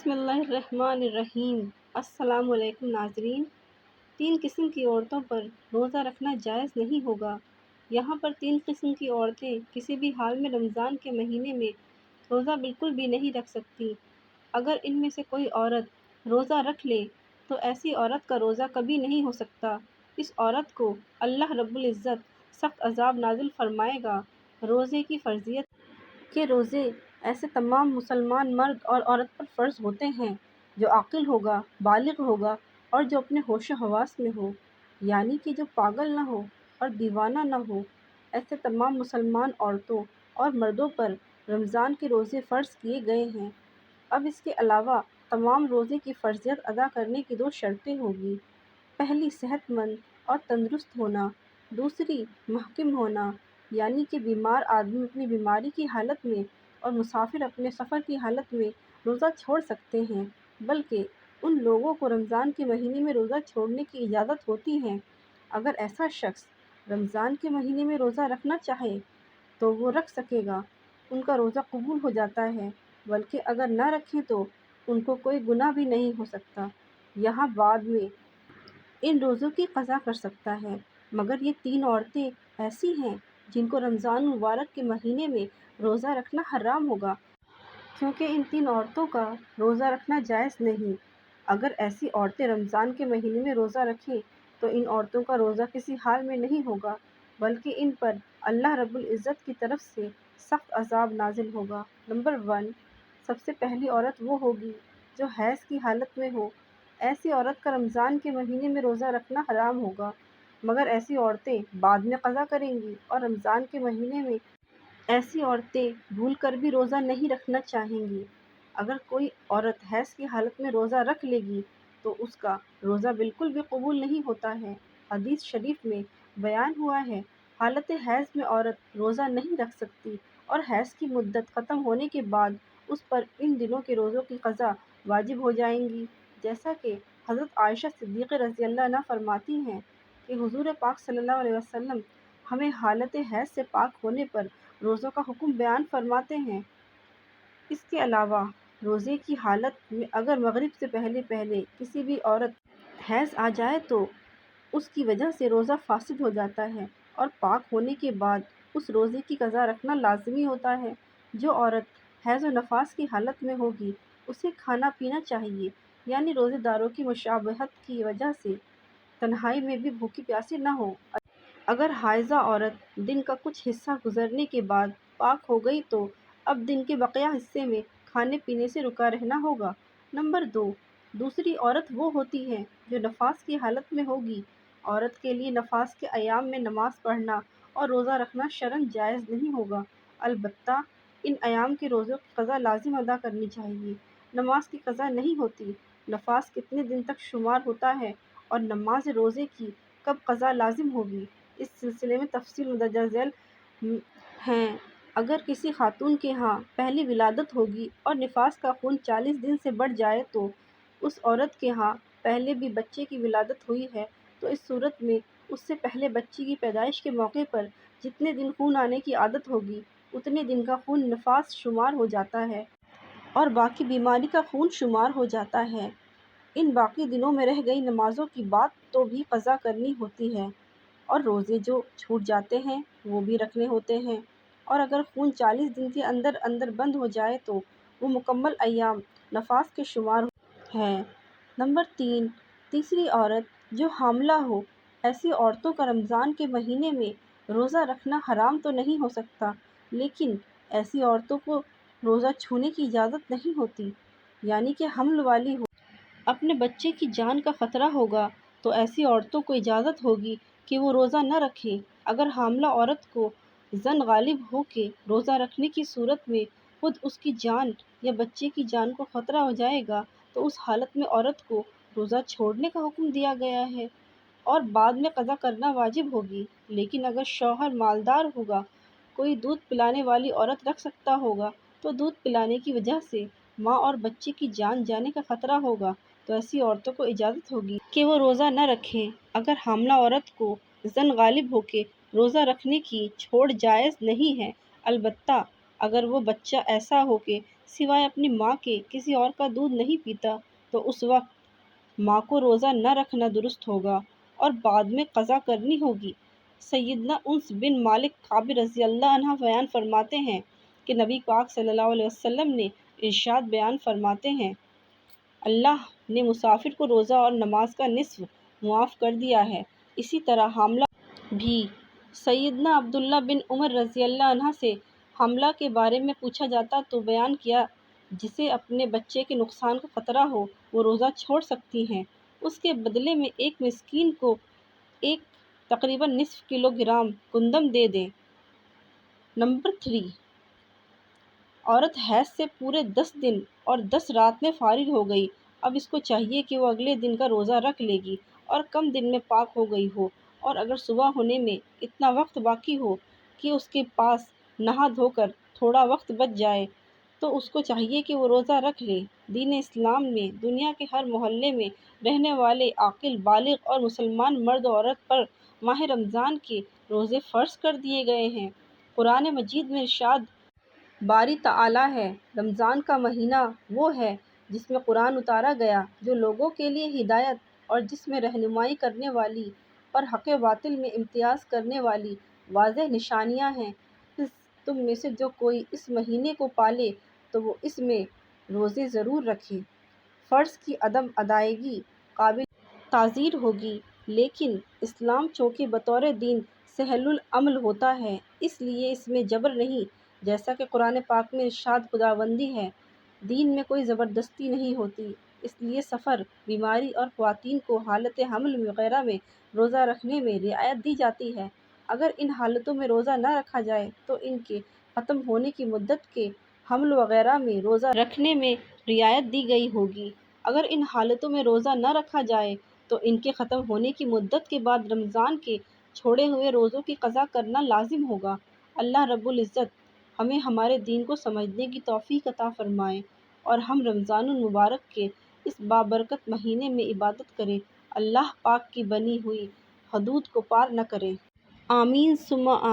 بسم اللہ الرحمن الرحیم۔ السلام علیکم ناظرین۔ 3 قسم کی عورتوں پر روزہ رکھنا جائز نہیں ہوگا۔ یہاں پر 3 قسم کی عورتیں کسی بھی حال میں رمضان کے مہینے میں روزہ بالکل بھی نہیں رکھ سکتی۔ اگر ان میں سے کوئی عورت روزہ رکھ لے تو ایسی عورت کا روزہ کبھی نہیں ہو سکتا۔ اس عورت کو اللہ رب العزت سخت عذاب نازل فرمائے گا۔ روزے کی فرضیت کے روزے ایسے تمام مسلمان مرد اور عورت پر فرض ہوتے ہیں جو عاقل ہوگا، بالغ ہوگا اور جو اپنے ہوش و حواس میں ہو، یعنی کہ جو پاگل نہ ہو اور دیوانہ نہ ہو۔ ایسے تمام مسلمان عورتوں اور مردوں پر رمضان کے روزے فرض کیے گئے ہیں۔ اب اس کے علاوہ تمام روزے کی فرضیت ادا کرنے کی 2 شرطیں ہوگی۔ پہلی، صحت مند اور تندرست ہونا۔ دوسری، محکم ہونا، یعنی کہ بیمار آدمی اپنی بیماری کی حالت میں اور مسافر اپنے سفر کی حالت میں روزہ چھوڑ سکتے ہیں، بلکہ ان لوگوں کو رمضان کے مہینے میں روزہ چھوڑنے کی اجازت ہوتی ہے۔ اگر ایسا شخص رمضان کے مہینے میں روزہ رکھنا چاہے تو وہ رکھ سکے گا، ان کا روزہ قبول ہو جاتا ہے، بلکہ اگر نہ رکھیں تو ان کو کوئی گناہ بھی نہیں ہو سکتا، یہاں بعد میں ان روزوں کی قضا کر سکتا ہے۔ مگر یہ 3 عورتیں ایسی ہیں جن کو رمضان مبارک کے مہینے میں روزہ رکھنا حرام ہوگا، کیونکہ ان 3 عورتوں کا روزہ رکھنا جائز نہیں۔ اگر ایسی عورتیں رمضان کے مہینے میں روزہ رکھیں تو ان عورتوں کا روزہ کسی حال میں نہیں ہوگا، بلکہ ان پر اللہ رب العزت کی طرف سے سخت عذاب نازل ہوگا۔ نمبر 1، سب سے پہلی عورت وہ ہوگی جو حیض کی حالت میں ہو۔ ایسی عورت کا رمضان کے مہینے میں روزہ رکھنا حرام ہوگا، مگر ایسی عورتیں بعد میں قضا کریں گی، اور رمضان کے مہینے میں ایسی عورتیں بھول کر بھی روزہ نہیں رکھنا چاہیں گی۔ اگر کوئی عورت حیض کی حالت میں روزہ رکھ لے گی تو اس کا روزہ بالکل بھی قبول نہیں ہوتا ہے۔ حدیث شریف میں بیان ہوا ہے، حالت حیض میں عورت روزہ نہیں رکھ سکتی، اور حیض کی مدت ختم ہونے کے بعد اس پر ان دنوں کے روزوں کی قضا واجب ہو جائیں گی، جیسا کہ حضرت عائشہ صدیقہ رضی اللہ عنہا فرماتی ہیں کہ حضور پاک صلی اللہ علیہ وسلم ہمیں حالت حیض سے پاک ہونے پر روزوں کا حکم بیان فرماتے ہیں۔ اس کے علاوہ روزے کی حالت میں اگر مغرب سے پہلے کسی بھی عورت حیض آ جائے تو اس کی وجہ سے روزہ فاسد ہو جاتا ہے، اور پاک ہونے کے بعد اس روزے کی قضا رکھنا لازمی ہوتا ہے۔ جو عورت حیض و نفاس کی حالت میں ہوگی اسے کھانا پینا چاہیے، یعنی روزے داروں کی مشابہت کی وجہ سے تنہائی میں بھی بھوکی پیاسی نہ ہو۔ اگر حائضہ عورت دن کا کچھ حصہ گزرنے کے بعد پاک ہو گئی تو اب دن کے بقیہ حصے میں کھانے پینے سے رکا رہنا ہوگا۔ نمبر 2، دوسری عورت وہ ہوتی ہے جو نفاس کی حالت میں ہوگی۔ عورت کے لیے نفاس کے ایام میں نماز پڑھنا اور روزہ رکھنا شرعاً جائز نہیں ہوگا، البتہ ان ایام کے روزوں کی قضا لازم ادا کرنی چاہیے۔ نماز کی قضا نہیں ہوتی، نفاس کتنے دن تک شمار ہوتا ہے اور نماز روزے کی کب قضا لازم ہوگی، اس سلسلے میں تفصیل مندرجہ ذیل ہیں۔ اگر کسی خاتون کے ہاں پہلی ولادت ہوگی اور نفاس کا خون 40 دن سے بڑھ جائے تو اس عورت کے ہاں پہلے بھی بچے کی ولادت ہوئی ہے تو اس صورت میں اس سے پہلے بچی کی پیدائش کے موقع پر جتنے دن خون آنے کی عادت ہوگی اتنے دن کا خون نفاس شمار ہو جاتا ہے، اور باقی بیماری کا خون شمار ہو جاتا ہے۔ ان باقی دنوں میں رہ گئی نمازوں کی بات تو بھی قضا کرنی ہوتی ہے، اور روزے جو چھوٹ جاتے ہیں وہ بھی رکھنے ہوتے ہیں، اور اگر خون 40 دن کے اندر اندر بند ہو جائے تو وہ مکمل ایام نفاس کے شمار ہیں۔ نمبر 3، تیسری عورت جو حاملہ ہو۔ ایسی عورتوں کا رمضان کے مہینے میں روزہ رکھنا حرام تو نہیں ہو سکتا، لیکن ایسی عورتوں کو روزہ چھونے کی اجازت نہیں ہوتی، یعنی کہ حمل والی ہو، اپنے بچے کی جان کا خطرہ ہوگا تو ایسی عورتوں کو اجازت ہوگی کہ وہ روزہ نہ رکھیں۔ اگر حاملہ عورت کو زن غالب ہو کے روزہ رکھنے کی صورت میں خود اس کی جان یا بچے کی جان کو خطرہ ہو جائے گا تو اس حالت میں عورت کو روزہ چھوڑنے کا حکم دیا گیا ہے اور بعد میں قضا کرنا واجب ہوگی۔ لیکن اگر شوہر مالدار ہوگا، کوئی دودھ پلانے والی عورت رکھ سکتا ہوگا تو دودھ پلانے کی وجہ سے ماں اور بچے کی جان جانے کا خطرہ ہوگا تو ایسی عورتوں کو اجازت ہوگی کہ وہ روزہ نہ رکھیں۔ اگر حاملہ عورت کو زن غالب ہو کے روزہ رکھنے کی چھوڑ جائز نہیں ہے، البتہ اگر وہ بچہ ایسا ہو کہ سوائے اپنی ماں کے کسی اور کا دودھ نہیں پیتا تو اس وقت ماں کو روزہ نہ رکھنا درست ہوگا اور بعد میں قضا کرنی ہوگی۔ سیدنا انس بن مالک کعب رضی اللہ عنہ بیان فرماتے ہیں کہ نبی پاک صلی اللہ علیہ وسلم نے ارشاد بیان فرماتے ہیں، اللہ نے مسافر کو روزہ اور نماز کا نصف معاف کر دیا ہے، اسی طرح حاملہ بھی۔ سیدنا عبداللہ بن عمر رضی اللہ عنہ سے حاملہ کے بارے میں پوچھا جاتا تو بیان کیا، جسے اپنے بچے کے نقصان کا خطرہ ہو وہ روزہ چھوڑ سکتی ہیں، اس کے بدلے میں ایک مسکین کو ایک تقریباً نصف کلو گرام گندم دے دیں۔ نمبر 3، عورت حیض سے پورے 10 دن اور 10 رات میں فارغ ہو گئی، اب اس کو چاہیے کہ وہ اگلے دن کا روزہ رکھ لے گی اور کم دن میں پاک ہو گئی ہو، اور اگر صبح ہونے میں اتنا وقت باقی ہو کہ اس کے پاس نہا دھو کر تھوڑا وقت بچ جائے تو اس کو چاہیے کہ وہ روزہ رکھ لے۔ دین اسلام میں دنیا کے ہر محلے میں رہنے والے عاقل، بالغ اور مسلمان مرد و عورت پر ماہ رمضان کے روزے فرض کر دیے گئے ہیں۔ قرآن مجید میں ارشاد باری تعالیٰ ہے، رمضان کا مہینہ وہ ہے جس میں قرآن اتارا گیا، جو لوگوں کے لیے ہدایت اور جس میں رہنمائی کرنے والی اور حق و باطل میں امتیاز کرنے والی واضح نشانیاں ہیں۔ پس تم میں سے جو کوئی اس مہینے کو پالے تو وہ اس میں روزے ضرور رکھے۔ فرض کی عدم ادائیگی قابل تعزیر ہوگی، لیکن اسلام چونکہ بطور دین سہل العمل ہوتا ہے اس لیے اس میں جبر نہیں، جیسا کہ قرآن پاک میں ارشاد خداوندی ہے، دین میں کوئی زبردستی نہیں ہوتی، اس لیے سفر، بیماری اور خواتین کو حالت حمل وغیرہ میں روزہ رکھنے میں رعایت دی جاتی ہے۔ اگر ان حالتوں میں روزہ نہ رکھا جائے تو ان کے ختم ہونے کی مدت کے حمل وغیرہ میں روزہ رکھنے میں رعایت دی گئی ہوگی۔ اگر ان حالتوں میں روزہ نہ رکھا جائے تو ان کے ختم ہونے کی مدت کے بعد رمضان کے چھوڑے ہوئے روزوں کی قضا کرنا لازم ہوگا۔ اللہ رب العزت ہمیں ہمارے دین کو سمجھنے کی توفیق عطا فرمائے اور ہم رمضان المبارک کے اس بابرکت مہینے میں عبادت کریں، اللہ پاک کی بنی ہوئی حدود کو پار نہ کریں۔ آمین ثم آمین۔